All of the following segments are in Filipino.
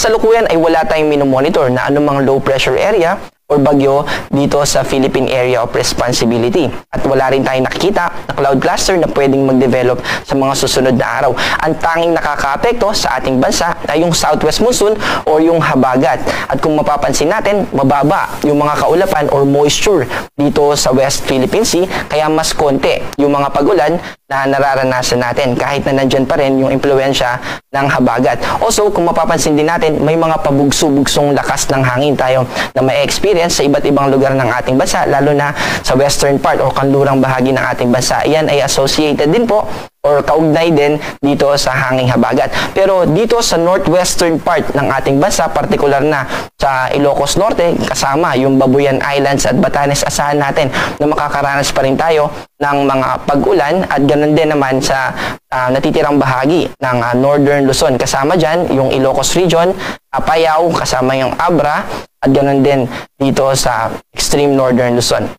kasalukuyan ay wala tayong minomonitor na anumang low pressure area or bagyo dito sa Philippine Area of Responsibility. At wala rin tayong nakikita na cloud cluster na pwedeng mag-develop sa mga susunod na araw. Ang tanging nakakaapekto sa ating bansa ay yung southwest monsoon o yung habagat. At kung mapapansin natin, mababa yung mga kaulapan or moisture dito sa West Philippine Sea, kaya mas konti yung mga pag-ulan na nararanasan natin kahit na nandyan pa rin yung impluensya ng habagat. Also, kung mapapansin din natin, may mga pabugso-bugsong lakas ng hangin tayo na may experience sa iba't ibang lugar ng ating bansa, lalo na sa western part o kanlurang bahagi ng ating bansa. Yan ay associated din po or kaugnay din dito sa hanging habagat. Pero dito sa northwestern part ng ating bansa, partikular na sa Ilocos Norte, kasama yung Babuyan Islands at Batanes, asahan natin na makakaranas pa rin tayo ng mga pag-ulan at ganun din naman sa natitirang bahagi ng northern Luzon. Kasama dyan yung Ilocos Region, Apayao, kasama yung Abra, at ganun din dito sa extreme northern Luzon.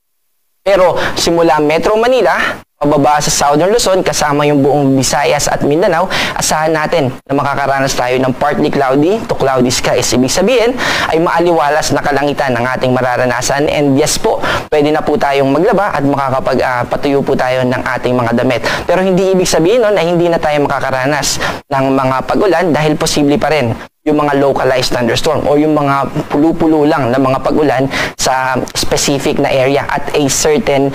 Pero simula Metro Manila, pababa sa Southern Luzon, kasama yung buong Visayas at Mindanao, asahan natin na makakaranas tayo ng partly cloudy to cloudy skies. Ibig sabihin ay maaliwalas na kalangitan ng ating mararanasan, and yes po, pwede na po tayong maglaba at makakapagpatuyo po tayo ng ating mga damit. Pero hindi ibig sabihin nun na hindi na tayo makakaranas ng mga pag-ulan dahil posible pa rin yung mga localized thunderstorm o yung mga pulo-pulo lang na mga pag-ulan sa specific na area at a certain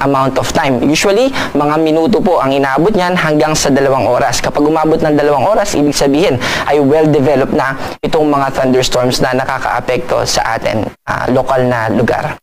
amount of time. Usually, mga minuto po ang inaabot niyan hanggang sa 2 oras. Kapag umabot ng 2 oras, ibig sabihin ay well-developed na itong mga thunderstorms na nakakaapekto sa atin lokal na lugar.